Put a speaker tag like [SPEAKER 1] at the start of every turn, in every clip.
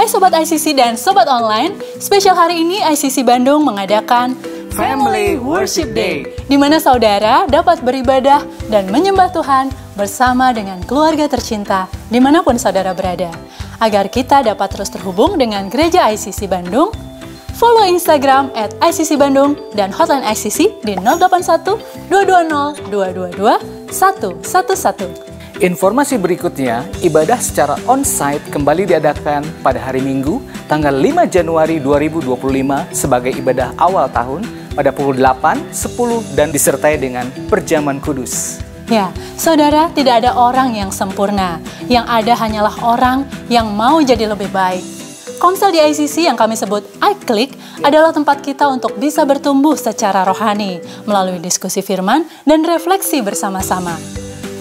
[SPEAKER 1] Hai Sobat ICC dan Sobat Online, spesial hari ini ICC Bandung mengadakan
[SPEAKER 2] Family Worship Day,
[SPEAKER 1] di mana saudara dapat beribadah dan menyembah Tuhan bersama dengan keluarga tercinta dimanapun saudara berada. Agar kita dapat terus terhubung dengan Gereja ICC Bandung, follow Instagram @ICC-Bandung dan hotline ICC di 081 220 222 111.
[SPEAKER 2] Informasi berikutnya, ibadah secara on-site kembali diadakan pada hari Minggu, tanggal 5 Januari 2025 sebagai ibadah awal tahun pada pukul 8, 10, dan disertai dengan perjamuan kudus.
[SPEAKER 1] Ya, saudara, tidak ada orang yang sempurna. Yang ada hanyalah orang yang mau jadi lebih baik. Konsel di ICC yang kami sebut iClick adalah tempat kita untuk bisa bertumbuh secara rohani melalui diskusi firman dan refleksi bersama-sama.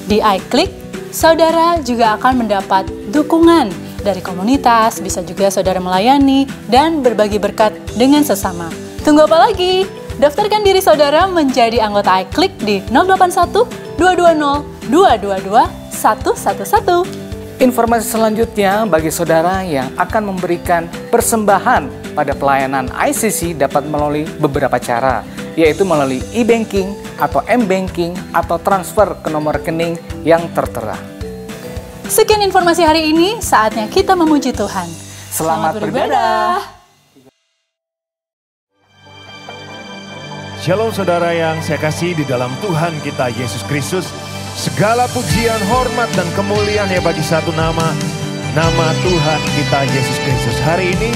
[SPEAKER 1] Di iClick, saudara juga akan mendapat dukungan dari komunitas, bisa juga saudara melayani dan berbagi berkat dengan sesama. Tunggu apa lagi? Daftarkan diri saudara menjadi anggota iClick di 081 220 222 111.
[SPEAKER 2] Informasi selanjutnya bagi saudara yang akan memberikan persembahan pada pelayanan ICC dapat melalui beberapa cara, yaitu melalui e-banking atau m-banking atau transfer ke nomor rekening yang tertera.
[SPEAKER 1] Sekian informasi hari ini, saatnya kita memuji Tuhan.
[SPEAKER 2] Selamat beribadah.
[SPEAKER 3] Shalom saudara yang saya kasih di dalam Tuhan kita Yesus Kristus. Segala pujian, hormat, dan kemuliaan ya bagi satu nama Tuhan kita Yesus Kristus. Hari ini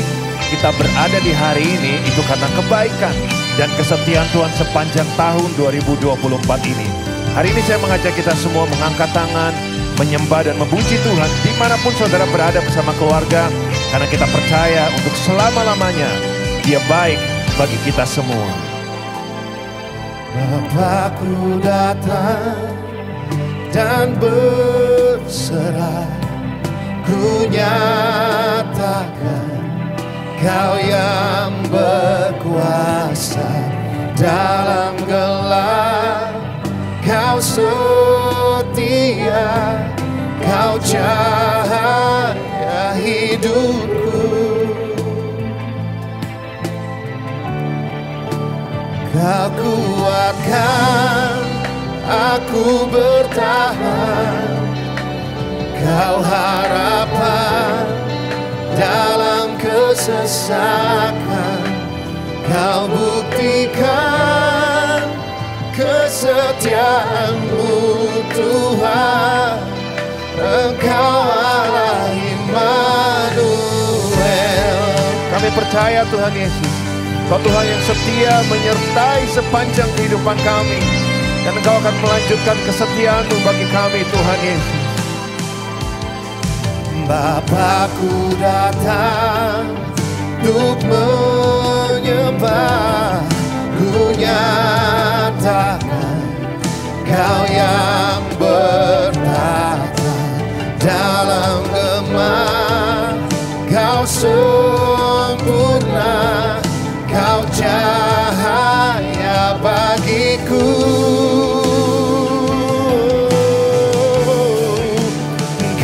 [SPEAKER 3] kita berada di hari ini itu karena kebaikan dan kesetiaan Tuhan sepanjang tahun 2024 ini. Hari ini saya mengajak kita semua mengangkat tangan, menyembah dan memuji Tuhan dimanapun saudara berada bersama keluarga, karena kita percaya untuk selama-lamanya Dia baik bagi kita semua.
[SPEAKER 4] Bapakku datang dan berserah, ku nyatakan Kau yang berkuasa dalam gelap. Kau setia, Kau cahaya hidupku. Kau kuatkan aku bertahan. Kau harapan dalam kesesakan. Kau buktikan kesetiaan-Mu Tuhan. Engkau Allah Immanuel.
[SPEAKER 3] Kami percaya Tuhan Yesus, Kau Tuhan yang setia menyertai sepanjang kehidupan kami, dan Engkau akan melanjutkan kesetiaan-Mu bagi kami Tuhan Yesus.
[SPEAKER 4] Bapakku datang untuk menyembah, ku nyatakan Kau yang bertata dalam gemah. Kau sempurna, Kau cahaya bagiku.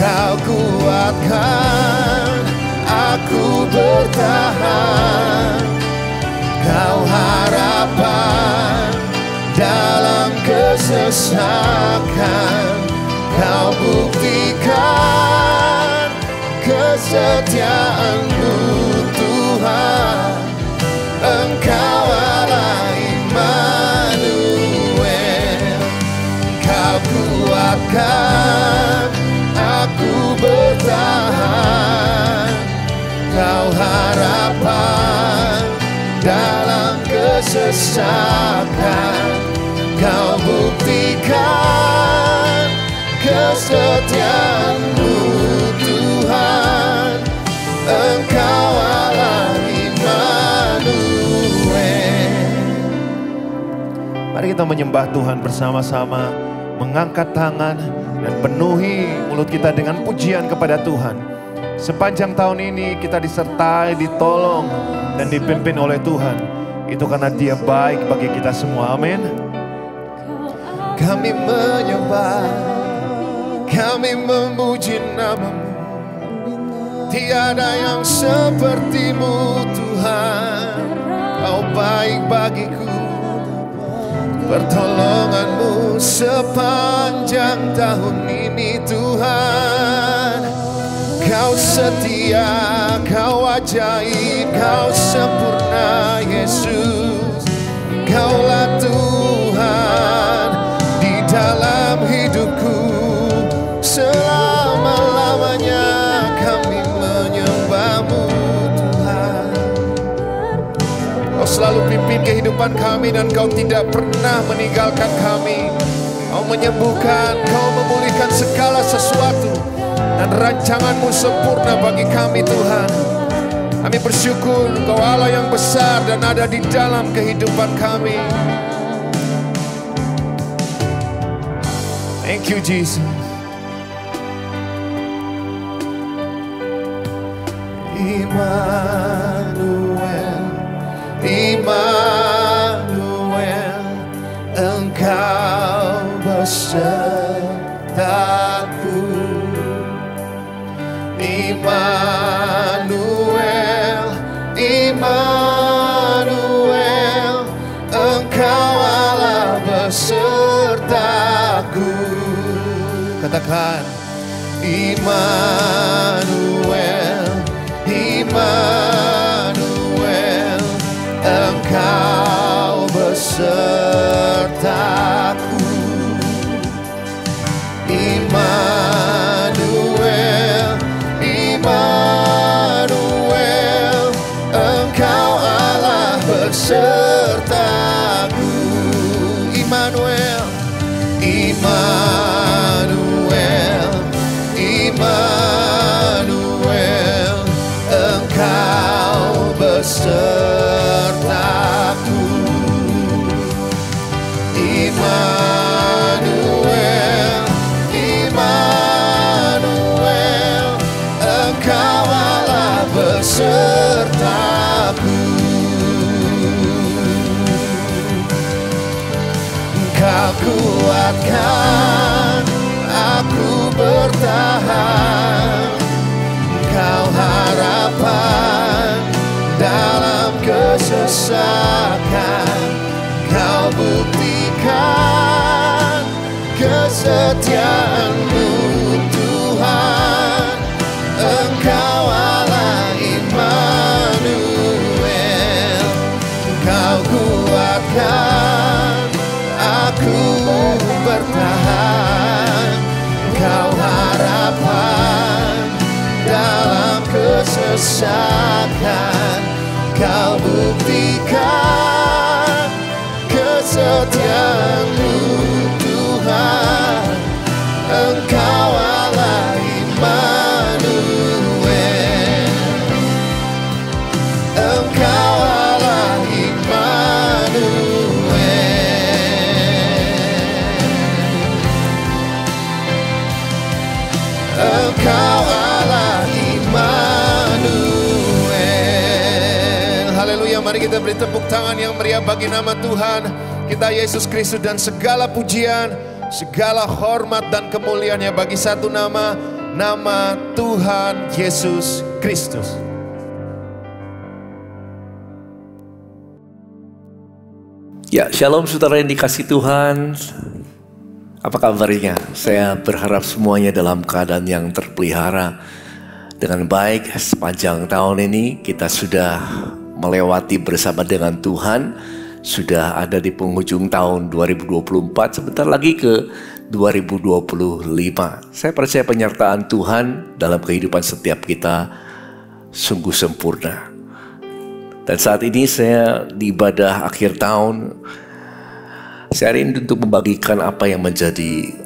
[SPEAKER 4] Kau kuatkan aku bertahan. Kau harapan dalam kesesakan. Kau buktikan kesetiaan-Mu Tuhan. Engkau Allah Immanuel. Kau kuatkan aku bertahan. Kau harapan dalam kesesakan. Kau buktikan kesetiaan-Mu Tuhan. Engkau Allah Immanuel.
[SPEAKER 3] Mari kita menyembah Tuhan bersama-sama, mengangkat tangan dan penuhi mulut kita dengan pujian kepada Tuhan. Sepanjang tahun ini kita disertai, ditolong, dan dipimpin oleh Tuhan. Itu karena Dia baik bagi kita semua. Amin.
[SPEAKER 4] Kami menyembah, kami memuji nama-Mu tiada yang seperti-Mu Tuhan. Kau baik bagiku, pertolongan-Mu sepanjang tahun ini Tuhan. Kau setia, Kau ajaib, Kau sempurna Yesus. Kaulah Tuhan di dalam hidupku, selama-lamanya kami menyembah-Mu Tuhan. Kau selalu pimpin kehidupan kami dan Kau tidak pernah meninggalkan kami. Kau menyembuhkan, Kau memulihkan segala sesuatu, dan rancangan-Mu sempurna bagi kami Tuhan. Kami bersyukur Engkau Allah yang besar dan ada di dalam kehidupan kami. Thank you Jesus. Immanuel, Immanuel, Engkau besertaku. Immanuel, Immanuel, Engkau Allah besertaku. Katakan, Immanuel, Immanuel, Engkau besertaku. Immanuel, Immanuel, Engkau Allah besertaku. Immanuel, Immanuel, Immanuel, Engkau besertaku. Immanuel, Immanuel, Engkau Allah besertaku. Kau kuatkan aku bertahan, Kau harapan dalam kesesakan. Kau buktikan kesetiaan-Mu Tuhan. Engkau Allah Immanuel. Kau kuatkan aku bertahan, Kau harapan dalam kesesakan. Kau buktikan kesetiaan-Mu Tuhan. Engkau Allah Immanuel. Engkau Allah Immanuel. Engkau Allah Immanuel. Haleluya, mari kita beri tepuk tangan yang meriah bagi nama Tuhan kita Yesus Kristus, dan segala pujian, segala hormat dan kemuliaannya bagi satu nama, nama Tuhan Yesus Kristus.
[SPEAKER 5] Ya, shalom saudara yang dikasihi Tuhan. Apa kabarnya? Saya berharap semuanya dalam keadaan yang terpelihara dengan baik. Sepanjang tahun ini kita sudah melewati bersama dengan Tuhan. Sudah ada di penghujung tahun 2024, sebentar lagi ke 2025. Saya percaya penyertaan Tuhan dalam kehidupan setiap kita sungguh sempurna. Dan saat ini saya di ibadah akhir tahun, saya rindu untuk membagikan apa yang menjadi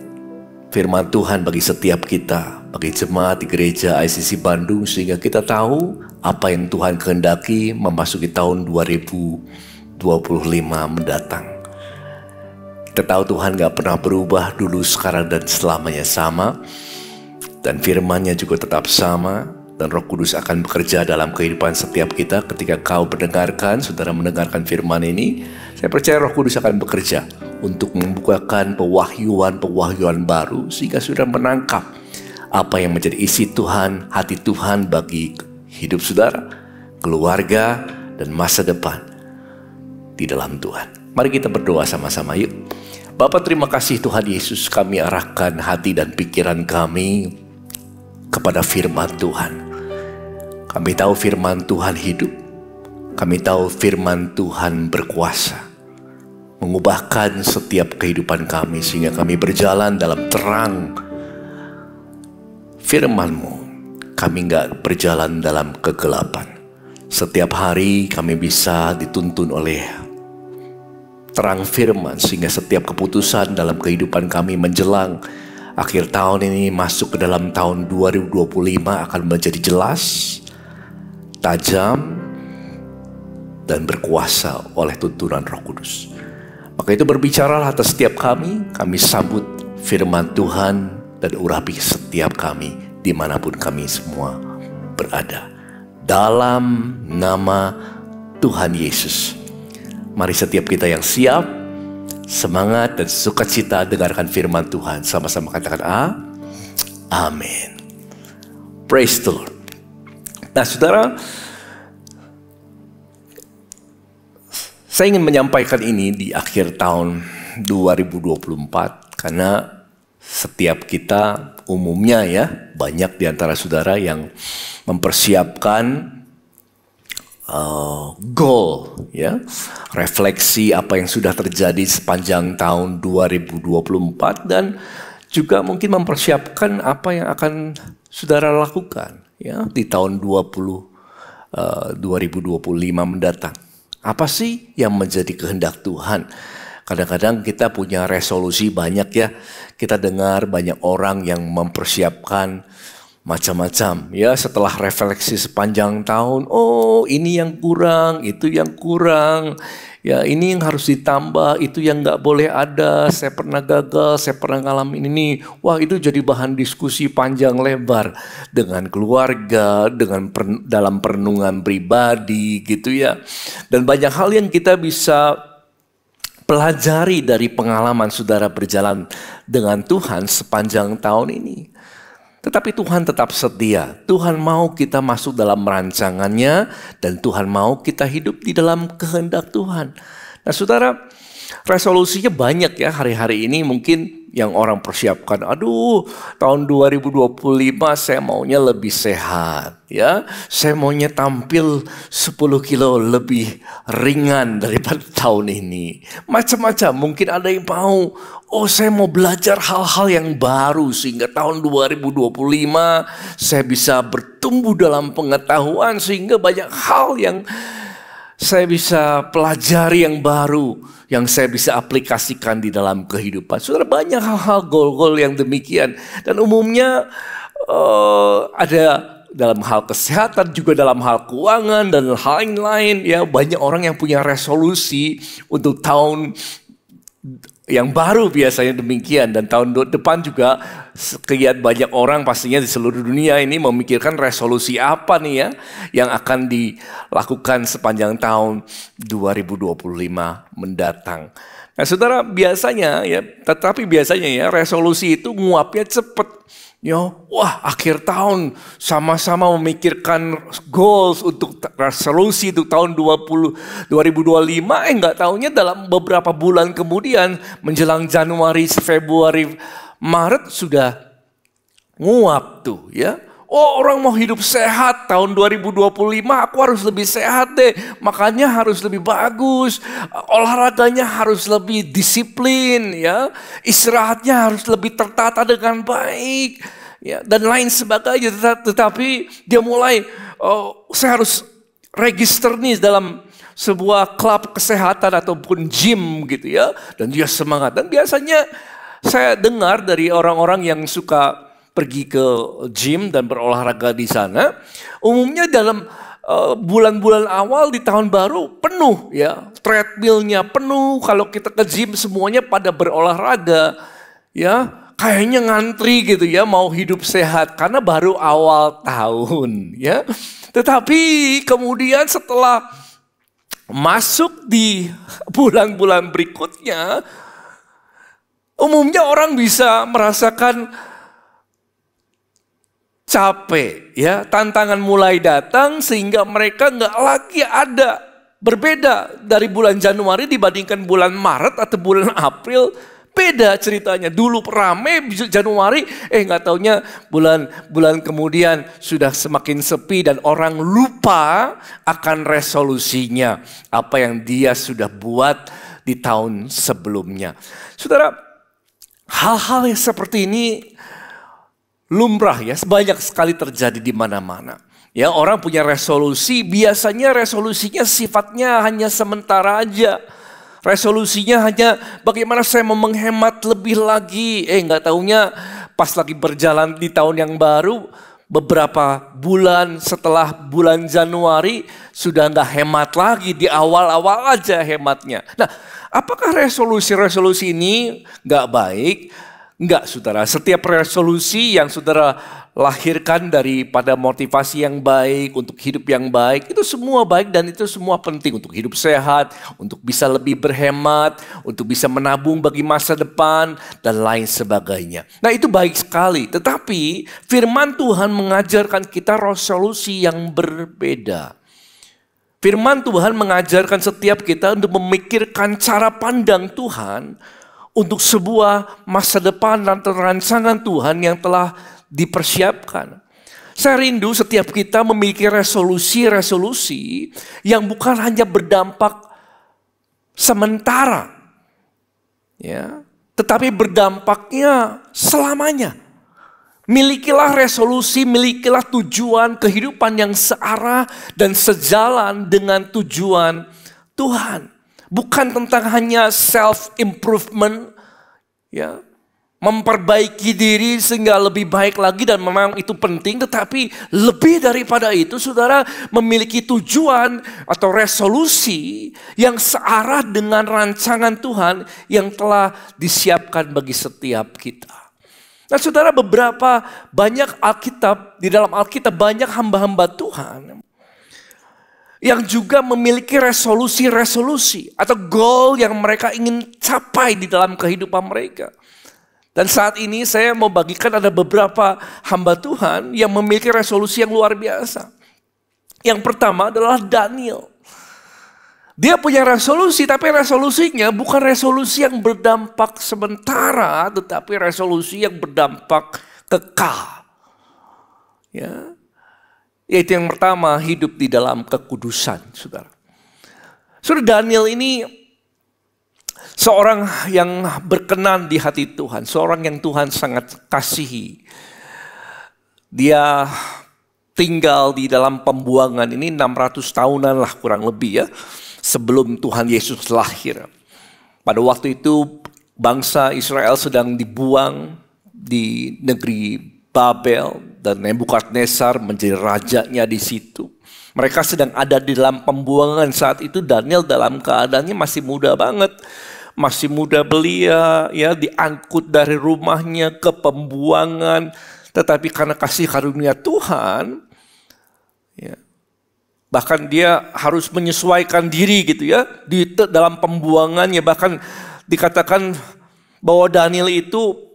[SPEAKER 5] firman Tuhan bagi setiap kita, bagi jemaat di gereja ICC Bandung, sehingga kita tahu apa yang Tuhan kehendaki memasuki tahun 2025 mendatang. Kita tahu Tuhan gak pernah berubah, dulu, sekarang, dan selamanya sama. Dan firman-Nya juga tetap sama. Dan Roh Kudus akan bekerja dalam kehidupan setiap kita. Ketika kau mendengarkan, saudara mendengarkan firman ini, saya percaya Roh Kudus akan bekerja untuk membukakan pewahyuan baru, sehingga sudah menangkap apa yang menjadi isi Tuhan, hati Tuhan bagi hidup saudara, keluarga, dan masa depan di dalam Tuhan. Mari kita berdoa sama-sama yuk. Bapa, terima kasih Tuhan Yesus, kami arahkan hati dan pikiran kami kepada firman Tuhan. Kami tahu firman Tuhan hidup. Kami tahu firman Tuhan berkuasa, mengubahkan setiap kehidupan kami sehingga kami berjalan dalam terang firman-Mu. Kami enggak berjalan dalam kegelapan. Setiap hari kami bisa dituntun oleh terang firman sehingga setiap keputusan dalam kehidupan kami menjelang akhir tahun ini masuk ke dalam tahun 2025 akan menjadi jelas, tajam, dan berkuasa oleh tuntunan Roh Kudus. Maka itu berbicaralah atas setiap kami sambut firman Tuhan dan urapi setiap kami dimanapun kami semua berada. Dalam nama Tuhan Yesus. Mari setiap kita yang siap, semangat dan sukacita dengarkan firman Tuhan. Sama-sama katakan amin. Praise the Lord. Nah saudara, saya ingin menyampaikan ini di akhir tahun 2024 karena setiap kita umumnya ya, banyak di antara saudara yang mempersiapkan goal ya, refleksi apa yang sudah terjadi sepanjang tahun 2024 dan juga mungkin mempersiapkan apa yang akan saudara lakukan ya di tahun 2025 mendatang. Apa sih yang menjadi kehendak Tuhan? Kadang-kadang kita punya resolusi banyak ya. Kita dengar banyak orang yang mempersiapkan macam-macam ya setelah refleksi sepanjang tahun. Oh, ini yang kurang, itu yang kurang. Ya, ini yang harus ditambah, itu yang nggak boleh ada. Saya pernah gagal, saya pernah ngalamin ini. Wah, itu jadi bahan diskusi panjang lebar dengan keluarga, dalam perenungan pribadi gitu ya. Dan banyak hal yang kita bisa pelajari dari pengalaman saudara berjalan dengan Tuhan sepanjang tahun ini. Tetapi Tuhan tetap setia. Tuhan mau kita masuk dalam rancangannya dan Tuhan mau kita hidup di dalam kehendak Tuhan. Nah saudara, resolusinya banyak ya hari-hari ini mungkin yang orang persiapkan. Aduh, tahun 2025 saya maunya lebih sehat ya. Saya maunya tampil 10 kilo lebih ringan daripada tahun ini. Macam-macam, mungkin ada yang mau, oh saya mau belajar hal-hal yang baru sehingga tahun 2025 saya bisa bertumbuh dalam pengetahuan sehingga banyak hal yang saya bisa pelajari yang baru, yang saya bisa aplikasikan di dalam kehidupan. Saudara, banyak hal-hal goal-goal yang demikian. Dan umumnya ada dalam hal kesehatan, juga dalam hal keuangan, dan hal lain-lain. Ya, banyak orang yang punya resolusi untuk tahun yang baru biasanya demikian. Dan tahun depan juga sekian banyak orang pastinya di seluruh dunia ini memikirkan resolusi apa nih ya yang akan dilakukan sepanjang tahun 2025 mendatang. Nah saudara, biasanya ya resolusi itu nguapnya cepet. Ya, wah akhir tahun sama-sama memikirkan goals untuk resolusi untuk tahun 2025. Nggak taunya dalam beberapa bulan kemudian menjelang Januari, Februari, Maret sudah nguap tuh ya. Oh orang mau hidup sehat tahun 2025 aku harus lebih sehat deh. Makanya harus lebih bagus. Olahraganya harus lebih disiplin ya. Istirahatnya harus lebih tertata dengan baik. Ya, dan lain sebagainya. Tetapi dia mulai, saya harus register nih dalam sebuah klub kesehatan ataupun gym gitu ya. Dan dia semangat. Dan biasanya saya dengar dari orang-orang yang suka pergi ke gym dan berolahraga di sana, umumnya dalam bulan-bulan awal di tahun baru penuh ya, treadmillnya penuh. Kalau kita ke gym semuanya pada berolahraga ya, kayaknya ngantri gitu ya, mau hidup sehat karena baru awal tahun ya. Tetapi kemudian setelah masuk di bulan-bulan berikutnya, umumnya orang bisa merasakan capek, ya, tantangan mulai datang sehingga mereka nggak lagi ada. Berbeda dari bulan Januari dibandingkan bulan Maret atau bulan April, beda ceritanya. Dulu rame Januari, nggak taunya bulan kemudian sudah semakin sepi dan orang lupa akan resolusinya, apa yang dia sudah buat di tahun sebelumnya. Saudara, hal-hal yang seperti ini lumrah ya, banyak sekali terjadi di mana-mana. Ya, orang punya resolusi, biasanya resolusinya sifatnya hanya sementara aja. Resolusinya hanya bagaimana saya mau menghemat lebih lagi. Nggak taunya pas lagi berjalan di tahun yang baru, beberapa bulan setelah bulan Januari sudah nggak hemat lagi, di awal-awal aja hematnya. Nah, apakah resolusi-resolusi ini nggak baik? Enggak, saudara. Setiap resolusi yang saudara lahirkan daripada motivasi yang baik, untuk hidup yang baik, itu semua baik dan itu semua penting untuk hidup sehat, untuk bisa lebih berhemat, untuk bisa menabung bagi masa depan, dan lain sebagainya. Nah, itu baik sekali. Tetapi firman Tuhan mengajarkan kita resolusi yang berbeda. Firman Tuhan mengajarkan setiap kita untuk memikirkan cara pandang Tuhan untuk sebuah masa depan dan rancangan Tuhan yang telah dipersiapkan. Saya rindu setiap kita memiliki resolusi-resolusi yang bukan hanya berdampak sementara, ya, tetapi berdampaknya selamanya. Milikilah resolusi, milikilah tujuan kehidupan yang searah dan sejalan dengan tujuan Tuhan. Bukan tentang hanya self-improvement, ya, memperbaiki diri sehingga lebih baik lagi, dan memang itu penting. Tetapi lebih daripada itu, saudara, memiliki tujuan atau resolusi yang searah dengan rancangan Tuhan yang telah disiapkan bagi setiap kita. Nah, saudara, banyak Alkitab, di dalam Alkitab banyak hamba-hamba Tuhan yang juga memiliki resolusi-resolusi atau goal yang mereka ingin capai di dalam kehidupan mereka. Dan saat ini saya mau bagikan ada beberapa hamba Tuhan yang memiliki resolusi yang luar biasa. Yang pertama adalah Daniel. Dia punya resolusi, tapi resolusinya bukan resolusi yang berdampak sementara, tetapi resolusi yang berdampak kekal. Ya. Yaitu yang pertama, hidup di dalam kekudusan, saudara. Saudara, Daniel ini seorang yang berkenan di hati Tuhan, seorang yang Tuhan sangat kasihi. Dia tinggal di dalam pembuangan ini 600 tahunan lah kurang lebih, ya, sebelum Tuhan Yesus lahir. Pada waktu itu bangsa Israel sedang dibuang di negeri Babel, dan Nebukadnezar menjadi rajanya di situ. Mereka sedang ada di dalam pembuangan saat itu. Daniel dalam keadaannya masih muda banget, masih muda belia, ya, diangkut dari rumahnya ke pembuangan. Tetapi karena kasih karunia Tuhan, ya, bahkan dia harus menyesuaikan diri gitu, ya, di dalam pembuangannya. Bahkan dikatakan bahwa Daniel itu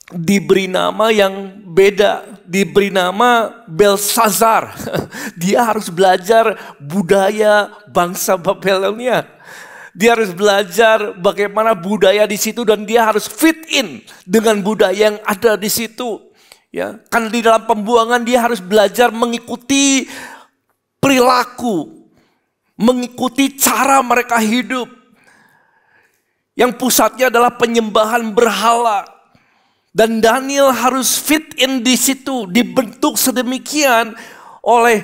[SPEAKER 5] diberi nama yang beda, diberi nama Belsazar. Dia harus belajar budaya bangsa Babilonia. Dia harus belajar bagaimana budaya di situ, dan dia harus fit in dengan budaya yang ada di situ. Ya, kan di dalam pembuangan dia harus belajar mengikuti perilaku, mengikuti cara mereka hidup, yang pusatnya adalah penyembahan berhala. Dan Daniel harus fit in di situ, dibentuk sedemikian oleh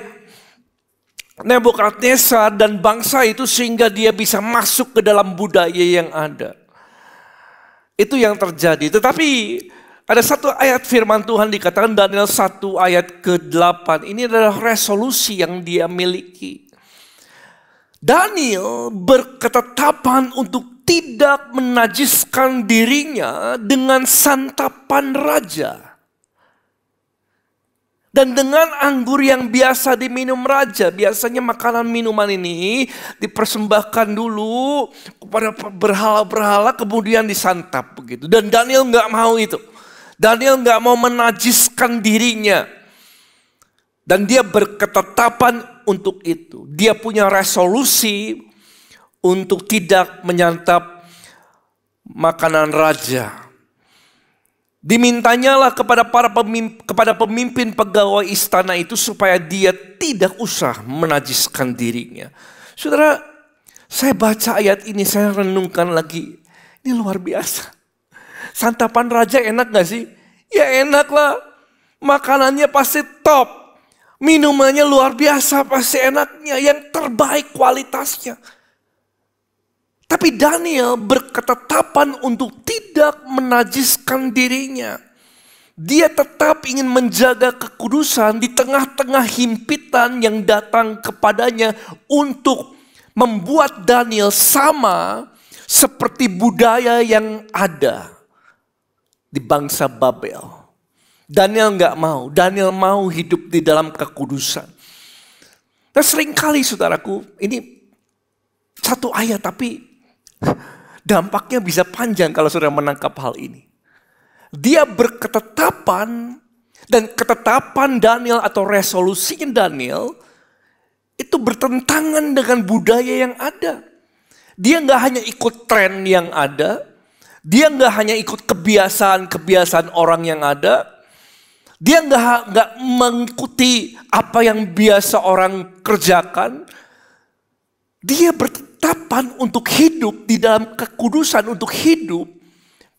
[SPEAKER 5] Nebukadnezar dan bangsa itu sehingga dia bisa masuk ke dalam budaya yang ada. Itu yang terjadi. Tetapi ada satu ayat firman Tuhan dikatakan Daniel 1 ayat ke-8. Ini adalah resolusi yang dia miliki. Daniel berketetapan untuk tidak menajiskan dirinya dengan santapan raja dan dengan anggur yang biasa diminum raja. Biasanya makanan minuman ini dipersembahkan dulu kepada berhala-berhala, kemudian disantap begitu. Dan Daniel nggak mau itu. Daniel nggak mau menajiskan dirinya. Dan dia berketetapan untuk itu. Dia punya resolusi untuk tidak menyantap makanan raja. Dimintanyalah kepada pemimpin pegawai istana itu supaya dia tidak usah menajiskan dirinya. Saudara, saya baca ayat ini, saya renungkan lagi. Ini luar biasa. Santapan raja enak gak sih? Ya enak lah. Makanannya pasti top. Minumannya luar biasa, pasti enaknya, yang terbaik kualitasnya. Tapi Daniel berketetapan untuk tidak menajiskan dirinya. Dia tetap ingin menjaga kekudusan di tengah-tengah himpitan yang datang kepadanya untuk membuat Daniel sama seperti budaya yang ada di bangsa Babel. Daniel nggak mau. Daniel mau hidup di dalam kekudusan. Nah, seringkali saudaraku, ini satu ayat tapi dampaknya bisa panjang kalau saudara menangkap hal ini. Dia berketetapan, dan ketetapan Daniel atau resolusinya Daniel itu bertentangan dengan budaya yang ada. Dia nggak hanya ikut tren yang ada, dia nggak hanya ikut kebiasaan orang yang ada. Dia nggak mengikuti apa yang biasa orang kerjakan. Dia berketetapan untuk hidup di dalam kekudusan, untuk hidup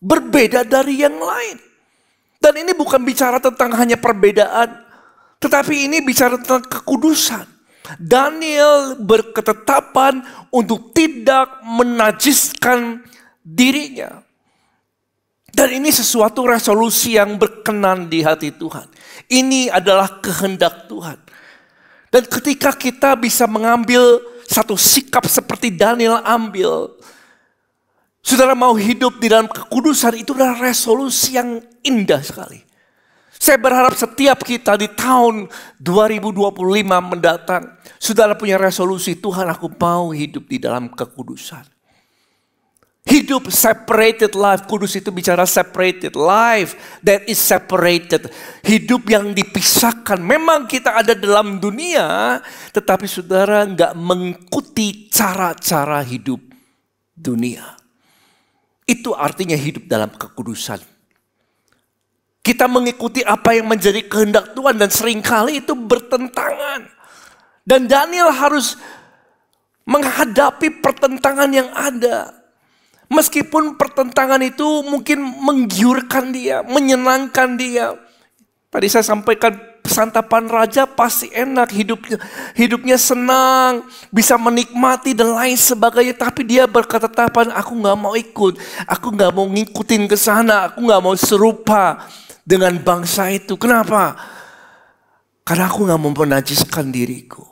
[SPEAKER 5] berbeda dari yang lain. Dan ini bukan bicara tentang hanya perbedaan, tetapi ini bicara tentang kekudusan. Daniel berketetapan untuk tidak menajiskan dirinya. Dan ini sesuatu resolusi yang berkenan di hati Tuhan. Ini adalah kehendak Tuhan. Dan ketika kita bisa mengambil satu sikap seperti Daniel ambil, saudara mau hidup di dalam kekudusan, itu adalah resolusi yang indah sekali. Saya berharap setiap kita di tahun 2025 mendatang, saudara punya resolusi, Tuhan aku mau hidup di dalam kekudusan. Hidup separated life, kudus itu bicara separated life that is separated. Hidup yang dipisahkan. Memang kita ada dalam dunia, tetapi saudara nggak mengikuti cara-cara hidup dunia. Itu artinya hidup dalam kekudusan. Kita mengikuti apa yang menjadi kehendak Tuhan dan seringkali itu bertentangan. Dan Daniel harus menghadapi pertentangan yang ada. Meskipun pertentangan itu mungkin menggiurkan dia, menyenangkan dia. Tadi saya sampaikan santapan raja pasti enak, hidupnya senang, bisa menikmati dan lain sebagainya. Tapi dia berketetapan, aku gak mau ikut, aku gak mau ngikutin ke sana, aku gak mau serupa dengan bangsa itu. Kenapa? Karena aku gak mau menajiskan diriku.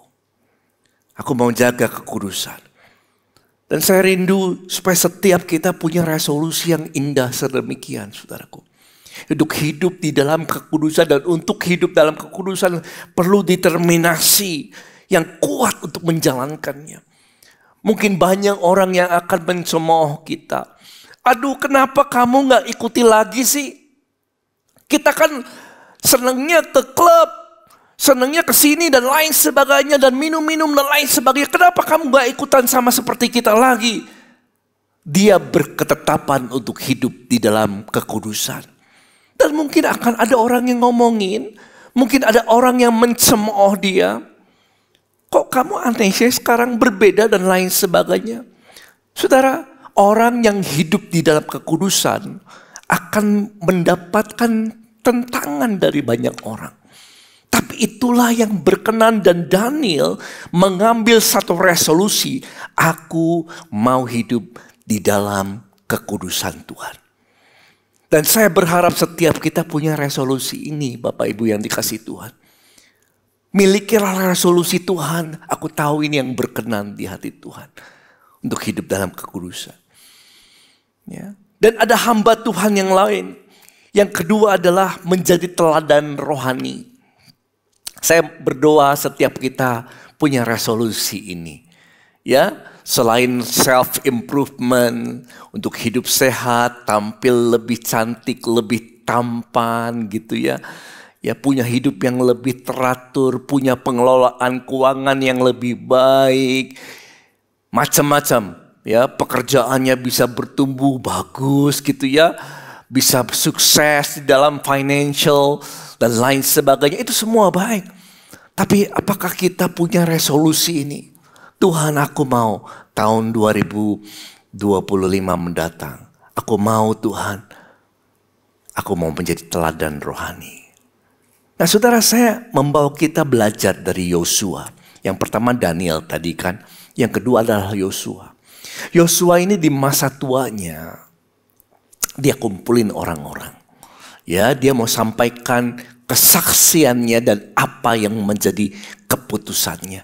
[SPEAKER 5] Aku mau jaga kekudusan. Dan saya rindu supaya setiap kita punya resolusi yang indah sedemikian, saudaraku. Untuk hidup di dalam kekudusan, dan untuk hidup dalam kekudusan perlu determinasi yang kuat untuk menjalankannya. Mungkin banyak orang yang akan mencemooh kita. Aduh, kenapa kamu gak ikuti lagi sih? Kita kan senangnya ke klub, senangnya ke sini dan lain sebagainya, dan minum-minum dan lain sebagainya. Kenapa kamu gak ikutan sama seperti kita lagi? Dia berketetapan untuk hidup di dalam kekudusan. Dan mungkin akan ada orang yang ngomongin, mungkin ada orang yang mencemooh dia. Kok kamu aneh sih sekarang, berbeda dan lain sebagainya. Saudara, orang yang hidup di dalam kekudusan akan mendapatkan tentangan dari banyak orang. Tapi itulah yang berkenan, dan Daniel mengambil satu resolusi. Aku mau hidup di dalam kekudusan Tuhan. Dan saya berharap setiap kita punya resolusi ini, Bapak Ibu yang dikasihi Tuhan. Milikilah resolusi Tuhan. Aku tahu ini yang berkenan di hati Tuhan. Untuk hidup dalam kekudusan. Ya. Dan ada hamba Tuhan yang lain. Yang kedua adalah menjadi teladan rohani. Saya berdoa setiap kita punya resolusi ini. Ya, selain self improvement, untuk hidup sehat, tampil lebih cantik, lebih tampan gitu ya. ya punya hidup yang lebih teratur, punya pengelolaan keuangan yang lebih baik, macam-macam, ya pekerjaannya bisa bertumbuh bagus gitu ya, bisa sukses di dalam financial dan lain sebagainya, itu semua baik. Tapi apakah kita punya resolusi ini? Tuhan, aku mau tahun 2025 mendatang, aku mau Tuhan, aku mau menjadi teladan rohani. Nah saudara, saya membawa kita belajar dari Yosua. Yang pertama Daniel tadi kan, yang kedua adalah Yosua. Yosua ini di masa tuanya, dia kumpulin orang-orang. Ya, dia mau sampaikan kesaksiannya dan apa yang menjadi keputusannya.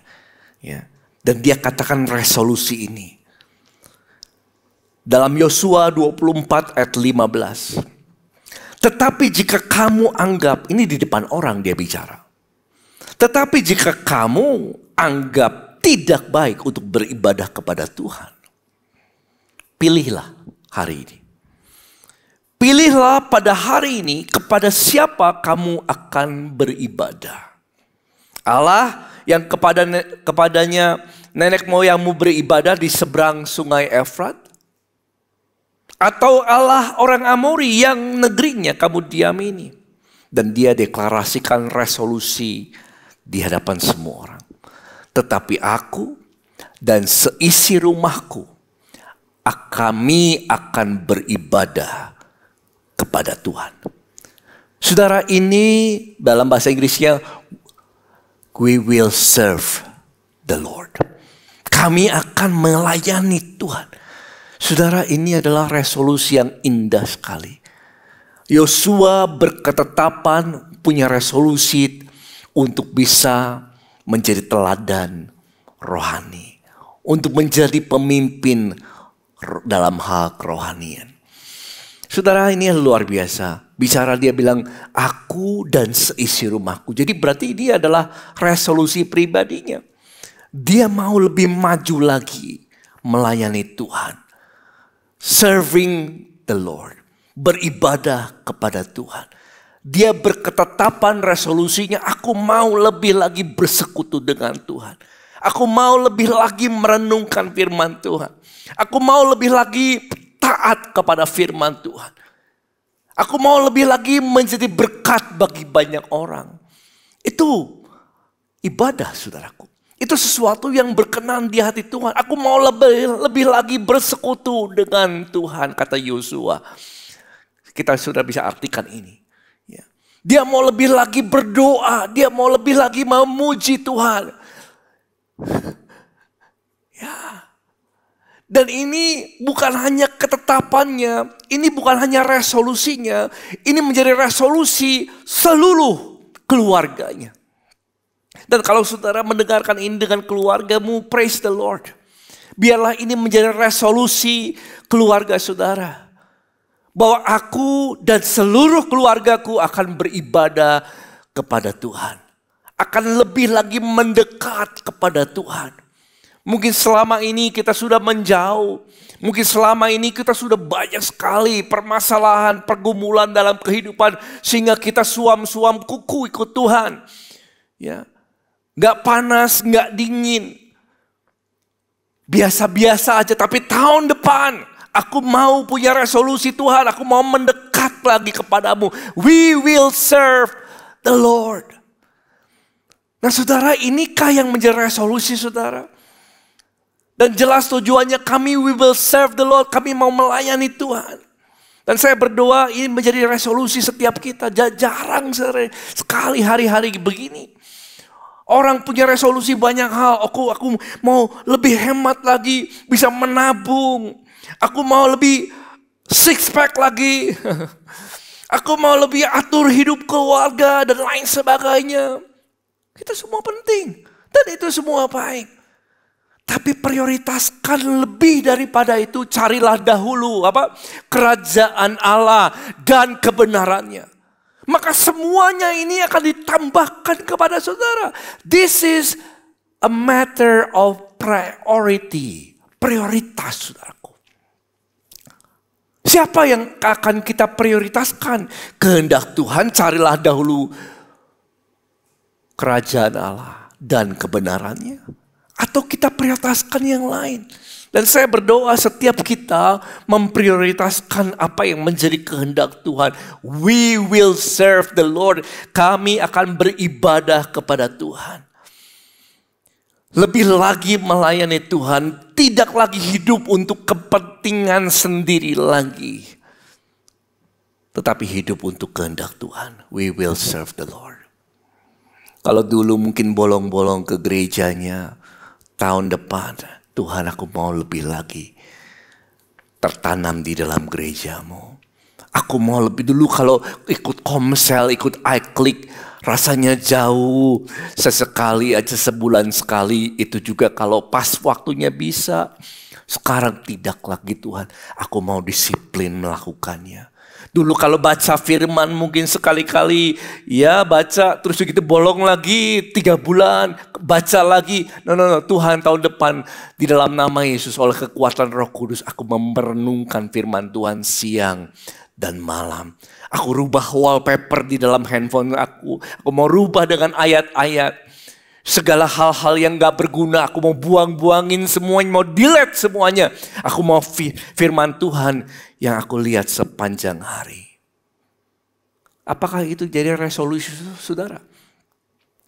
[SPEAKER 5] Ya, dan dia katakan resolusi ini. Dalam Yosua 24 ayat 15. Tetapi jika kamu anggap, ini di depan orang dia bicara. Tetapi jika kamu anggap tidak baik untuk beribadah kepada Tuhan, pilihlah hari ini. Pilihlah pada hari ini kepada siapa kamu akan beribadah. Allah yang kepadanya nenek moyangmu beribadah di seberang sungai Efrat? Atau Allah orang Amori yang negerinya kamu diamini? Dan dia deklarasikan resolusi di hadapan semua orang. Tetapi aku dan seisi rumahku, kami akan beribadah kepada Tuhan. Saudara, ini dalam bahasa Inggrisnya, we will serve the Lord. Kami akan melayani Tuhan. Saudara, ini adalah resolusi yang indah sekali. Yosua berketetapan, punya resolusi untuk bisa menjadi teladan rohani. Untuk menjadi pemimpin dalam hal kerohanian. Saudara, ini luar biasa. Bicara dia bilang, aku dan seisi rumahku. Jadi berarti ini adalah resolusi pribadinya. Dia mau lebih maju lagi melayani Tuhan. Serving the Lord. Beribadah kepada Tuhan. Dia berketetapan resolusinya, aku mau lebih lagi bersekutu dengan Tuhan. Aku mau lebih lagi merenungkan firman Tuhan. Aku mau lebih lagi taat kepada firman Tuhan. Aku mau lebih lagi menjadi berkat bagi banyak orang. Itu ibadah, saudaraku. Itu sesuatu yang berkenan di hati Tuhan. Aku mau lebih lagi bersekutu dengan Tuhan, kata Yosua. Kita sudah bisa artikan ini. Dia mau lebih lagi berdoa. Dia mau lebih lagi memuji Tuhan. Ya. Dan ini bukan hanya ketetapannya, ini bukan hanya resolusinya, ini menjadi resolusi seluruh keluarganya. Dan kalau saudara mendengarkan ini dengan keluargamu, praise the Lord. Biarlah ini menjadi resolusi keluarga saudara. Bahwa aku dan seluruh keluargaku akan beribadah kepada Tuhan. Akan lebih lagi mendekat kepada Tuhan. Mungkin selama ini kita sudah menjauh. Mungkin selama ini kita sudah banyak sekali permasalahan, pergumulan dalam kehidupan. Sehingga kita suam-suam kuku ikut Tuhan. Ya, gak panas, gak dingin. Biasa-biasa aja, tapi tahun depan aku mau punya resolusi Tuhan. Aku mau mendekat lagi kepadamu. We will serve the Lord. Nah saudara, inikah yang menjadi resolusi saudara? Dan jelas tujuannya we will serve the Lord. Kami mau melayani Tuhan. Dan saya berdoa ini menjadi resolusi setiap kita. Jarang sekali hari-hari begini. Orang punya resolusi banyak hal. Aku mau lebih hemat lagi. Bisa menabung. Aku mau lebih six pack lagi. Aku mau lebih atur hidup keluarga dan lain sebagainya. Itu semua penting. Dan itu semua baik. Tapi prioritaskan lebih daripada itu. Carilah dahulu kerajaan Allah dan kebenarannya. Maka semuanya ini akan ditambahkan kepada saudara. This is a matter of priority. Prioritas saudaraku. Siapa yang akan kita prioritaskan? Kehendak Tuhan, carilah dahulu kerajaan Allah dan kebenarannya? Atau kita prioritaskan yang lain? Dan saya berdoa setiap kita memprioritaskan apa yang menjadi kehendak Tuhan. We will serve the Lord. Kami akan beribadah kepada Tuhan. Lebih lagi melayani Tuhan, tidak lagi hidup untuk kepentingan sendiri lagi. Tetapi hidup untuk kehendak Tuhan. We will serve the Lord. Kalau dulu mungkin bolong-bolong ke gerejanya, tahun depan, Tuhan, aku mau lebih lagi tertanam di dalam gerejamu. Aku mau lebih dulu kalau ikut Komsel, ikut iClick, rasanya jauh. Sesekali aja, sebulan sekali, itu juga kalau pas waktunya bisa. Sekarang tidak lagi Tuhan, aku mau disiplin melakukannya. Dulu kalau baca firman mungkin sekali-kali ya baca, terus begitu bolong lagi 3 bulan, baca lagi. No, Tuhan, tahun depan di dalam nama Yesus oleh kekuatan Roh Kudus aku merenungkan firman Tuhan siang dan malam. Aku rubah wallpaper di dalam handphone aku mau rubah dengan ayat-ayat. Segala hal-hal yang gak berguna aku mau buang-buangin semuanya, mau delete semuanya. Aku mau firman Tuhan yang aku lihat sepanjang hari. Apakah itu jadi resolusi saudara?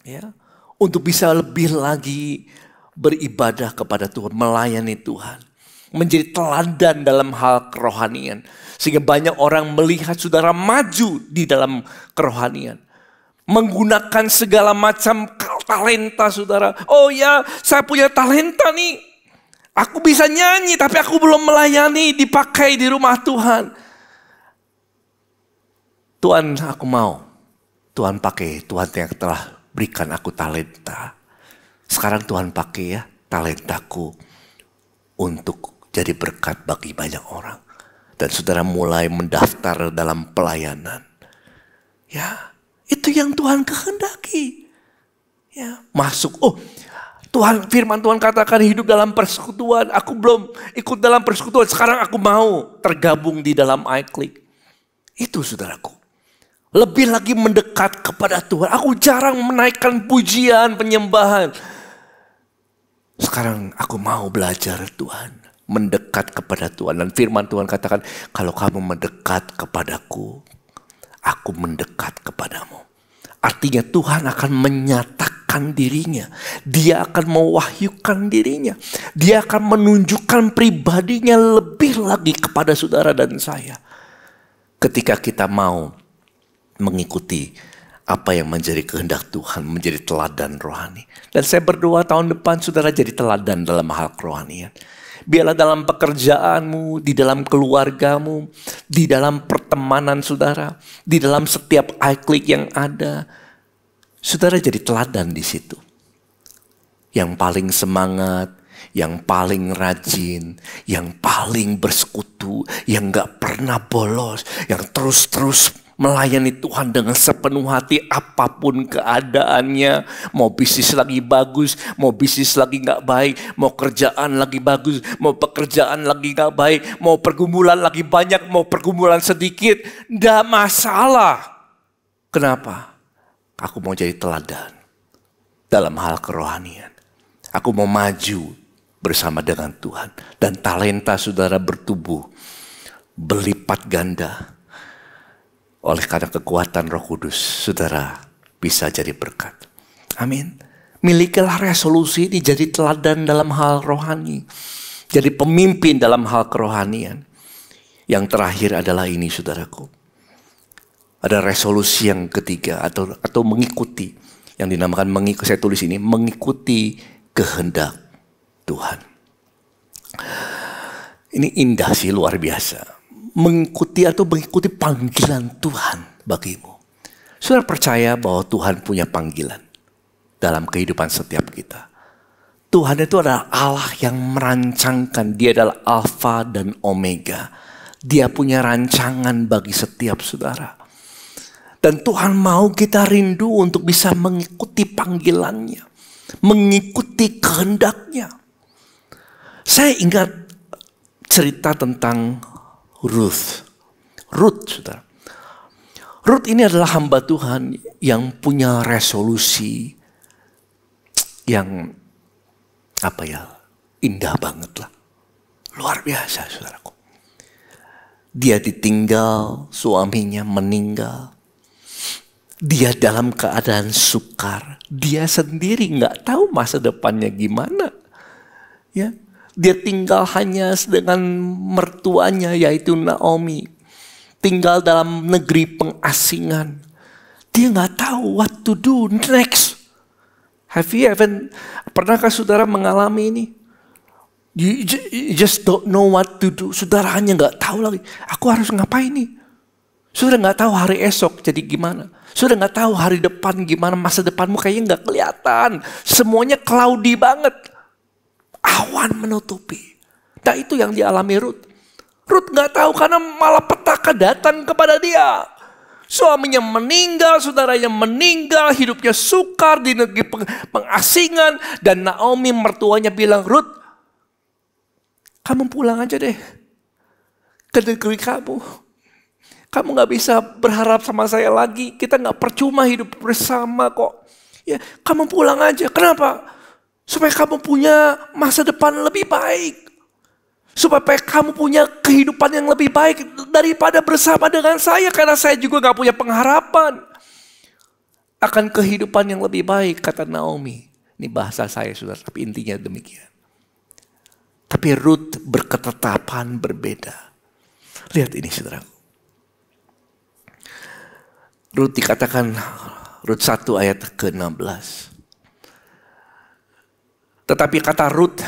[SPEAKER 5] Ya, untuk bisa lebih lagi beribadah kepada Tuhan, melayani Tuhan. Menjadi teladan dalam hal kerohanian. Sehingga banyak orang melihat saudara maju di dalam kerohanian. Menggunakan segala macam talenta saudara. Oh ya, saya punya talenta nih. Aku bisa nyanyi tapi aku belum melayani, dipakai di rumah Tuhan. Tuhan, aku mau. Tuhan pakai, Tuhan yang telah berikan aku talenta. Sekarang Tuhan pakai ya talentaku untuk jadi berkat bagi banyak orang. Dan saudara mulai mendaftar dalam pelayanan. Ya, itu yang Tuhan kehendaki. Ya, masuk. Oh, Tuhan, firman Tuhan katakan hidup dalam persekutuan. Aku belum ikut dalam persekutuan. Sekarang aku mau tergabung di dalam iClick. Itu saudaraku. Lebih lagi mendekat kepada Tuhan. Aku jarang menaikkan pujian, penyembahan. Sekarang aku mau belajar Tuhan. Mendekat kepada Tuhan. Dan firman Tuhan katakan, kalau kamu mendekat kepadaku, aku mendekat kepadamu. Artinya Tuhan akan menyatakan dirinya. Dia akan mewahyukan dirinya. Dia akan menunjukkan pribadinya lebih lagi kepada saudara dan saya. Ketika kita mau mengikuti apa yang menjadi kehendak Tuhan, menjadi teladan rohani. Dan saya berdoa tahun depan saudara jadi teladan dalam hal kerohanian. Biarlah dalam pekerjaanmu, di dalam keluargamu, di dalam pertemanan saudara, di dalam setiap iClick yang ada, saudara jadi teladan di situ. Yang paling semangat, yang paling rajin, yang paling bersekutu, yang gak pernah bolos, yang terus-terus melayani Tuhan dengan sepenuh hati apapun keadaannya. Mau bisnis lagi bagus, mau bisnis lagi gak baik, mau kerjaan lagi bagus, mau pekerjaan lagi gak baik, mau pergumulan lagi banyak, mau pergumulan sedikit, gak masalah. Kenapa? Aku mau jadi teladan dalam hal kerohanian. Aku mau maju bersama dengan Tuhan. Dan talenta saudara bertumbuh berlipat ganda. Oleh karena kekuatan Roh Kudus, saudara bisa jadi berkat. Amin. Milikilah resolusi ini jadi teladan dalam hal rohani. Jadi pemimpin dalam hal kerohanian. Yang terakhir adalah ini saudaraku. Ada resolusi yang ketiga atau mengikuti. Yang dinamakan mengikuti, saya tulis ini, mengikuti kehendak Tuhan. Ini indah sih, luar biasa. Mengikuti atau mengikuti panggilan Tuhan bagimu. Saudara percaya bahwa Tuhan punya panggilan dalam kehidupan setiap kita. Tuhan itu adalah Allah yang merancangkan. Dia adalah Alfa dan Omega. Dia punya rancangan bagi setiap saudara. Dan Tuhan mau kita rindu untuk bisa mengikuti panggilannya. Mengikuti kehendaknya. Saya ingat cerita tentang Ruth, saudara. Ruth ini adalah hamba Tuhan yang punya resolusi yang indah banget lah. Luar biasa, saudaraku. Dia ditinggal, suaminya meninggal. Dia dalam keadaan sukar. Dia sendiri nggak tahu masa depannya gimana. Ya, dia tinggal hanya dengan mertuanya, yaitu Naomi. Tinggal dalam negeri pengasingan. Dia nggak tahu what to do next. Pernahkah saudara mengalami ini? You just don't know what to do. Saudara hanya nggak tahu lagi. Aku harus ngapain nih? Saudara nggak tahu hari esok jadi gimana. Saudara nggak tahu hari depan gimana. Masa depanmu kayaknya nggak kelihatan. Semuanya cloudy banget. Awan menutupi. Nah itu yang dialami Ruth. Ruth nggak tahu karena malah petaka datang kepada dia. Suaminya meninggal, saudaranya meninggal, hidupnya sukar di negeri pengasingan. Dan Naomi mertuanya bilang, Ruth, kamu pulang aja deh ke negeri kamu. Kamu gak bisa berharap sama saya lagi. Kita gak percuma hidup bersama kok. Ya, kamu pulang aja. Kenapa? Supaya kamu punya masa depan lebih baik. Supaya kamu punya kehidupan yang lebih baik daripada bersama dengan saya. Karena saya juga gak punya pengharapan akan kehidupan yang lebih baik, kata Naomi. Ini bahasa saya, saudara, tapi intinya demikian. Tapi Ruth berketetapan berbeda. Lihat ini, saudara. Ruth dikatakan, Ruth 1 ayat ke-16. Tetapi kata Ruth,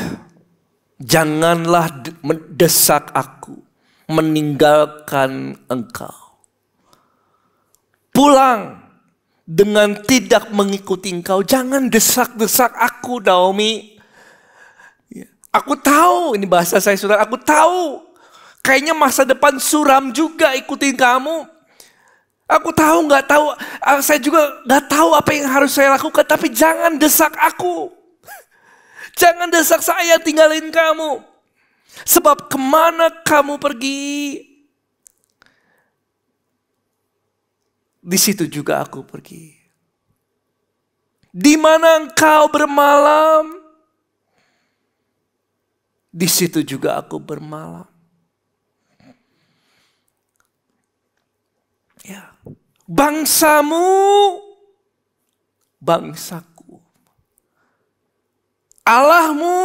[SPEAKER 5] janganlah mendesak aku meninggalkan engkau. Pulang dengan tidak mengikuti engkau. Jangan desak-desak aku, Naomi. Aku tahu, ini bahasa saya saudara, aku tahu. Kayaknya masa depan suram juga ikutin kamu. Aku tahu, nggak tahu. Saya juga nggak tahu apa yang harus saya lakukan. Tapi jangan desak aku. Jangan desak saya tinggalin kamu. Sebab kemana kamu pergi, di situ juga aku pergi. Di mana engkau bermalam, di situ juga aku bermalam. Ya, bangsamu, bangsaku. Allahmu,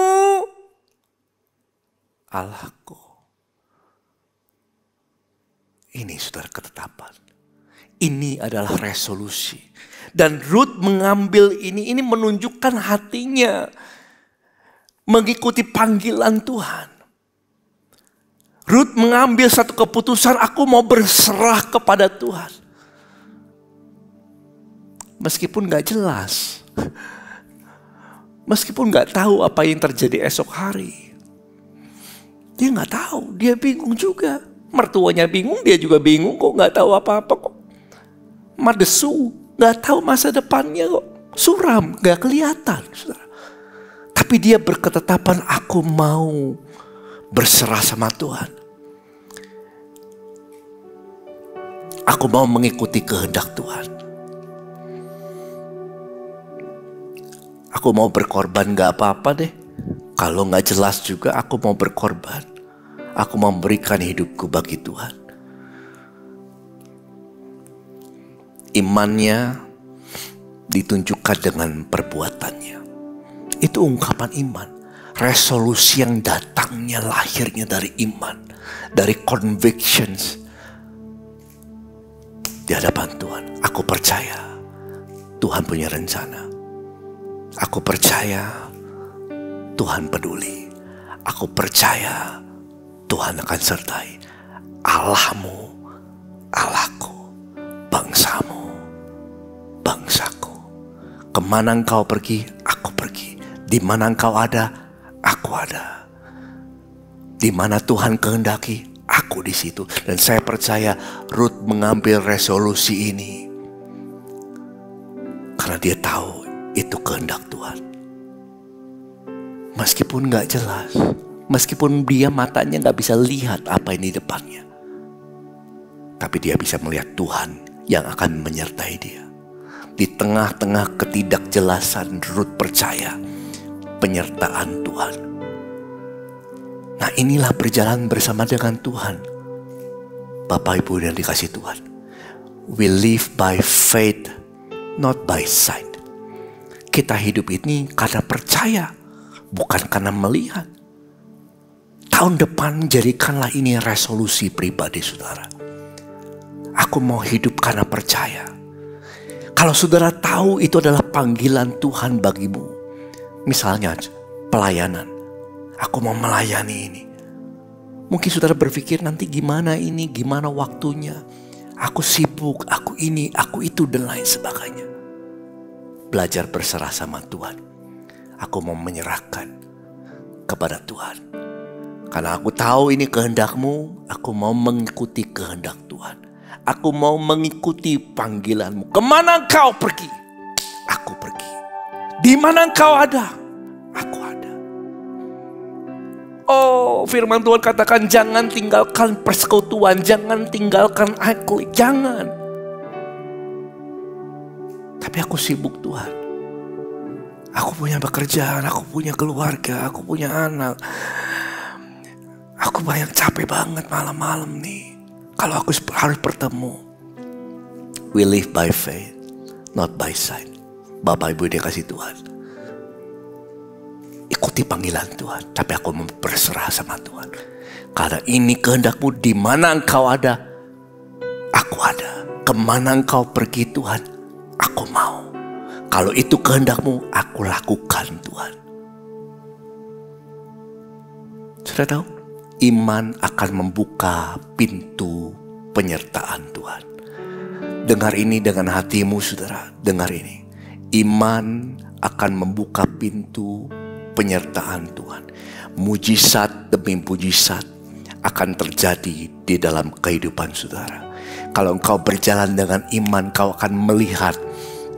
[SPEAKER 5] Allahku. Ini saudara ketetapan. Ini adalah resolusi. Dan Ruth mengambil ini menunjukkan hatinya mengikuti panggilan Tuhan. Ruth mengambil satu keputusan, aku mau berserah kepada Tuhan. Meskipun gak jelas. Meskipun gak tahu apa yang terjadi esok hari. Dia gak tahu, dia bingung juga. Mertuanya bingung, dia juga bingung kok, gak tahu apa-apa kok. Madesu, gak tahu masa depannya kok. Suram, gak kelihatan. Tapi dia berketetapan, aku mau berserah sama Tuhan. Aku mau mengikuti kehendak Tuhan. Aku mau berkorban, gak apa-apa deh. Kalau gak jelas juga aku mau berkorban. Aku mau memberikan hidupku bagi Tuhan. Imannya ditunjukkan dengan perbuatannya. Itu ungkapan iman. Resolusi yang datangnya lahirnya dari iman. Dari convictions. Di hadapan Tuhan. Aku percaya Tuhan punya rencana. Aku percaya Tuhan peduli. Aku percaya Tuhan akan sertai. Allahmu, Allahku, bangsamu, bangsaku. Kemana engkau pergi, aku pergi. Di mana engkau ada, aku ada. Di mana Tuhan kehendaki, aku di situ. Dan saya percaya Ruth mengambil resolusi ini karena dia tahu itu kehendak Tuhan. Meskipun gak jelas, meskipun dia matanya gak bisa lihat apa ini depannya, tapi dia bisa melihat Tuhan yang akan menyertai dia. Di tengah-tengah ketidakjelasan, Ruth percaya penyertaan Tuhan. Nah, inilah perjalanan bersama dengan Tuhan. Bapak Ibu yang dikasih Tuhan, we live by faith, not by sight. Kita hidup ini karena percaya, bukan karena melihat. Tahun depan jadikanlah ini resolusi pribadi saudara. Aku mau hidup karena percaya. Kalau saudara tahu itu adalah panggilan Tuhan bagimu, misalnya pelayanan, aku mau melayani ini. Mungkin saudara berpikir nanti gimana ini, gimana waktunya. Aku sibuk, aku ini, aku itu, dan lain sebagainya. Belajar berserah sama Tuhan. Aku mau menyerahkan kepada Tuhan. Karena aku tahu ini kehendak-Mu, aku mau mengikuti kehendak Tuhan. Aku mau mengikuti panggilan-Mu. Kemana Engkau pergi, aku pergi. Di mana Engkau ada, aku ada. Oh, firman Tuhan katakan jangan tinggalkan persekutuan, jangan tinggalkan iClick, jangan. Tapi aku sibuk Tuhan. Aku punya pekerjaan, aku punya keluarga, aku punya anak. Aku banyak capek banget malam-malam nih. Kalau aku harus bertemu. We live by faith, not by sight. Bapak Ibu dikasih Tuhan. Ikuti panggilan Tuhan. Tapi aku mau berserah sama Tuhan. Karena ini kehendak-Mu, di mana Engkau ada, aku ada. Kemana Engkau pergi Tuhan, aku mau. Kalau itu kehendak-Mu, aku lakukan Tuhan. Sudah tahu? Iman akan membuka pintu penyertaan Tuhan. Dengar ini dengan hatimu saudara, dengar ini. Iman akan membuka pintu penyertaan Tuhan. Mujizat demi mujizat akan terjadi di dalam kehidupan saudara. Kalau engkau berjalan dengan iman, kau akan melihat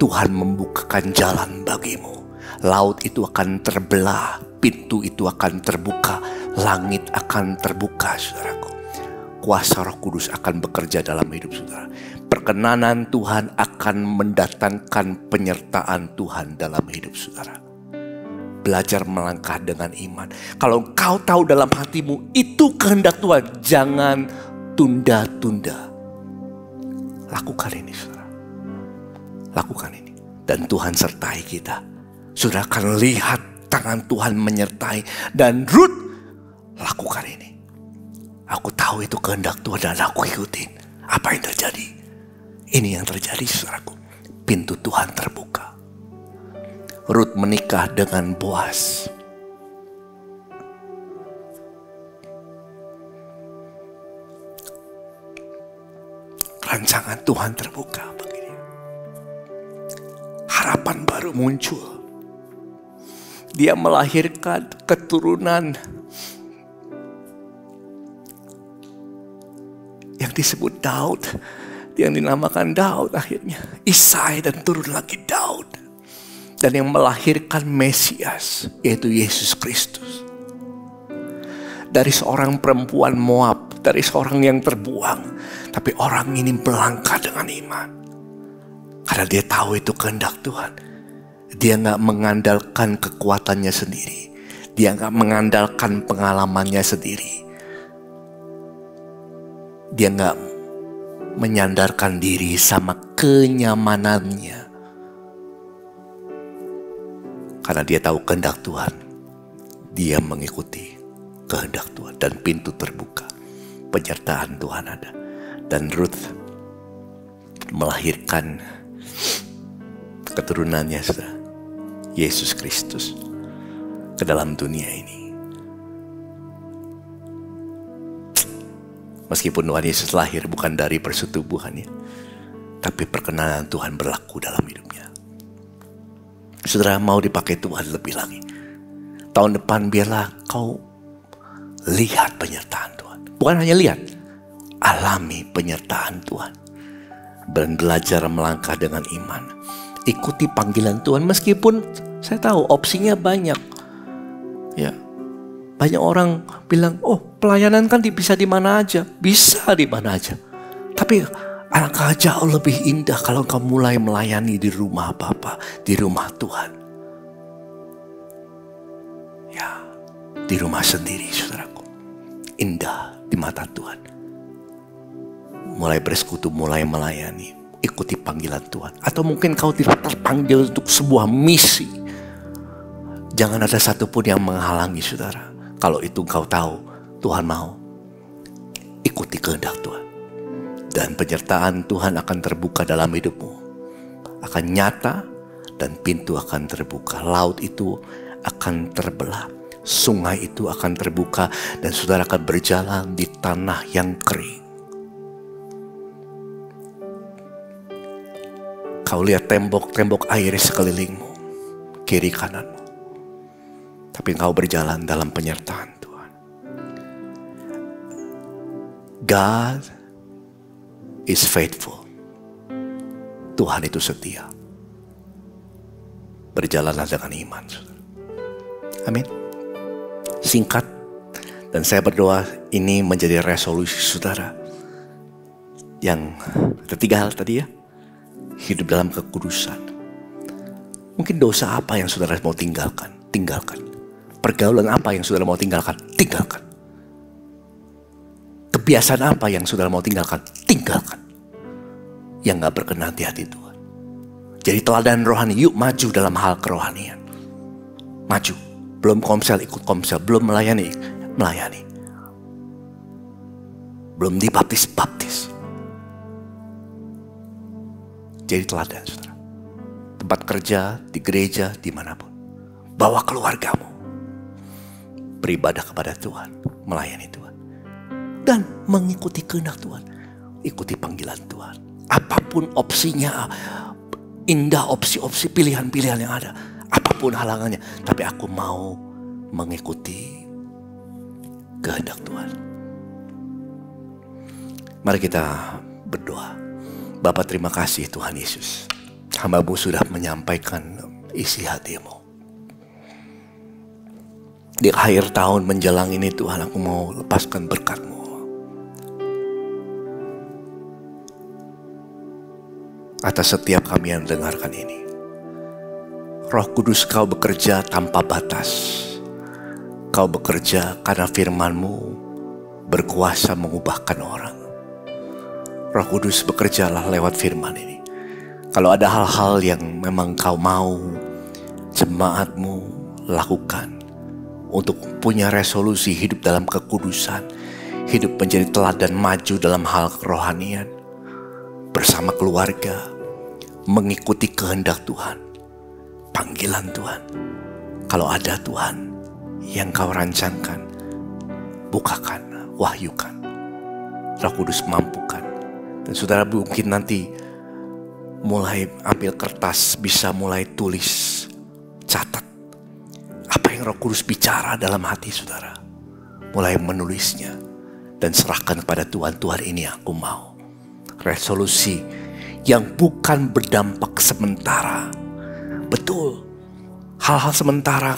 [SPEAKER 5] Tuhan membukakan jalan bagimu. Laut itu akan terbelah, pintu itu akan terbuka, langit akan terbuka saudaraku. Kuasa Roh Kudus akan bekerja dalam hidup saudara. Perkenanan Tuhan akan mendatangkan penyertaan Tuhan dalam hidup saudara. Belajar melangkah dengan iman. Kalau engkau tahu dalam hatimu itu kehendak Tuhan, jangan tunda-tunda. Lakukan ini saudara. Lakukan ini. Dan Tuhan sertai kita. Saudara akan lihat tangan Tuhan menyertai. Dan Ruth, lakukan ini. Aku tahu itu kehendak Tuhan dan aku ikutin. Apa yang terjadi? Ini yang terjadi saudaraku. Pintu Tuhan terbuka. Ruth menikah dengan Boaz. Rancangan Tuhan terbuka bagi dia. Harapan baru muncul. Dia melahirkan keturunan yang disebut Daud, yang dinamakan Daud akhirnya. Isai dan turun lagi Daud. Dan yang melahirkan Mesias, yaitu Yesus Kristus. Dari seorang perempuan Moab, dari seorang yang terbuang. Tapi orang ini melangkah dengan iman. Karena dia tahu itu kehendak Tuhan. Dia gak mengandalkan kekuatannya sendiri. Dia gak mengandalkan pengalamannya sendiri. Dia gak menyandarkan diri sama kenyamanannya. Karena dia tahu kehendak Tuhan. Dia mengikuti kehendak Tuhan. Dan pintu terbuka. Penyertaan Tuhan ada. Dan Ruth melahirkan keturunannya, Yesus Kristus, ke dalam dunia ini. Meskipun Tuhan Yesus lahir bukan dari persetubuhannya, tapi perkenanan Tuhan berlaku dalam hidupnya. Saudara, mau dipakai Tuhan lebih lagi. Tahun depan biarlah kau lihat penyertaan Tuhan. Bukan hanya lihat, alami penyertaan Tuhan. Dan belajar melangkah dengan iman. Ikuti panggilan Tuhan meskipun saya tahu opsinya banyak. Ya. Banyak orang bilang, oh pelayanan kan bisa di mana aja. Bisa di mana aja. Tapi Alangkah jauh lebih indah kalau engkau mulai melayani di rumah Bapa, di rumah Tuhan. Ya, di rumah sendiri, saudaraku. Indah di mata Tuhan. Mulai bersekutu, mulai melayani. Ikuti panggilan Tuhan. Atau mungkin kau tidak terpanggil untuk sebuah misi. Jangan ada satupun yang menghalangi, saudara. Kalau itu kau tahu, Tuhan mau. Ikuti kehendak Tuhan. Dan penyertaan Tuhan akan terbuka dalam hidupmu. Akan nyata dan pintu akan terbuka. Laut itu akan terbelah. Sungai itu akan terbuka. Dan saudara akan berjalan di tanah yang kering. Kau lihat tembok-tembok air sekelilingmu. Kiri kananmu. Tapi kau berjalan dalam penyertaan Tuhan. God is faithful. Tuhan itu setia. Berjalanlah dengan iman. Amin. Singkat. Dan saya berdoa ini menjadi resolusi saudara. Yang ketiga hal tadi ya. Hidup dalam kekudusan. Mungkin dosa apa yang saudara mau tinggalkan? Tinggalkan. Pergaulan apa yang saudara mau tinggalkan? Tinggalkan. Kebiasaan apa yang saudara mau tinggalkan? Tinggalkan. Yang gak berkenan di hati Tuhan. Jadi teladan rohani, yuk maju dalam hal kerohanian. Maju. Belum komsel, ikut komsel. Belum melayani, melayani. Belum dibaptis, baptis. Jadi teladan, saudara. Tempat kerja, di gereja, dimanapun. Bawa keluargamu. Beribadah kepada Tuhan. Melayani Tuhan. Dan mengikuti kehendak Tuhan. Ikuti panggilan Tuhan. Apapun opsinya. Indah opsi-opsi pilihan-pilihan yang ada. Apapun halangannya. Tapi aku mau mengikuti kehendak Tuhan. Mari kita berdoa. Bapa, terima kasih Tuhan Yesus. Hamba-Mu sudah menyampaikan isi hati-Mu. Di akhir tahun menjelang ini Tuhan, aku mau lepaskan berkat-Mu. Atas setiap kami yang dengarkan ini. Roh Kudus, Kau bekerja tanpa batas. Kau bekerja karena firman-Mu berkuasa mengubahkan orang. Roh Kudus, bekerjalah lewat firman ini. Kalau ada hal-hal yang memang Kau mau jemaat-Mu lakukan untuk punya resolusi hidup dalam kekudusan, hidup menjadi teladan maju dalam hal kerohanian, bersama keluarga, mengikuti kehendak Tuhan, panggilan Tuhan. Kalau ada Tuhan yang Kau rancangkan, bukakan, wahyukan. Roh Kudus mampukan. Dan saudara mungkin nanti mulai ambil kertas, bisa mulai tulis, catat. Apa yang Roh Kudus bicara dalam hati saudara. Mulai menulisnya. Dan serahkan kepada Tuhan. Tuhan, ini aku mau. Resolusi yang bukan berdampak sementara. Betul. Hal-hal sementara.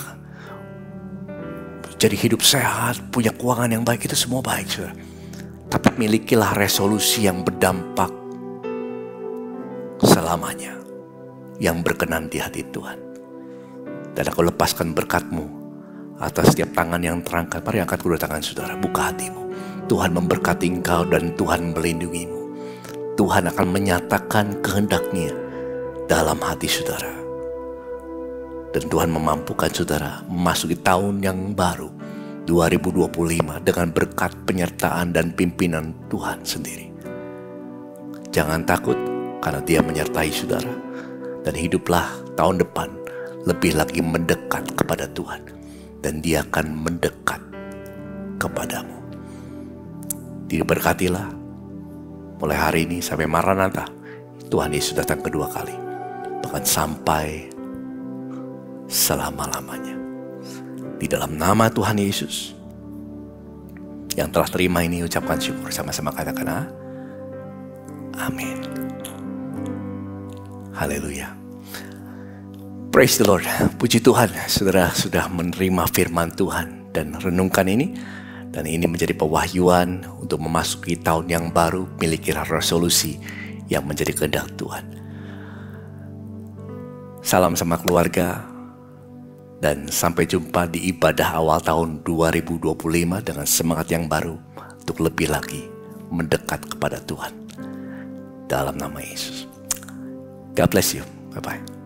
[SPEAKER 5] Jadi hidup sehat, punya keuangan yang baik, itu semua baik saudara. Tapi milikilah resolusi yang berdampak selamanya. Yang berkenan di hati Tuhan. Dan aku lepaskan berkat-Mu atas setiap tangan yang terangkat. Mari angkat kedua tangan saudara, buka hatimu. Tuhan memberkati engkau dan Tuhan melindungimu. Tuhan akan menyatakan kehendak-Nya dalam hati saudara. Dan Tuhan memampukan saudara memasuki tahun yang baru 2025 dengan berkat penyertaan dan pimpinan Tuhan sendiri. Jangan takut karena Dia menyertai saudara. Dan hiduplah tahun depan lebih lagi mendekat kepada Tuhan. Dan Dia akan mendekat kepadamu. Diberkatilah mulai hari ini sampai Maranatha. Tuhan Yesus datang kedua kali. Bahkan sampai selama-lamanya. Di dalam nama Tuhan Yesus. Yang telah terima ini ucapkan syukur. Sama-sama katakan amin. Haleluya. Praise the Lord. Puji Tuhan, saudara sudah menerima firman Tuhan dan renungkan ini. Dan ini menjadi pewahyuan untuk memasuki tahun yang baru. Milikilah resolusi yang menjadi kehendak Tuhan. Salam sama keluarga, dan sampai jumpa di ibadah awal tahun 2025 dengan semangat yang baru untuk lebih lagi mendekat kepada Tuhan. Dalam nama Yesus. God bless you. Bye-bye.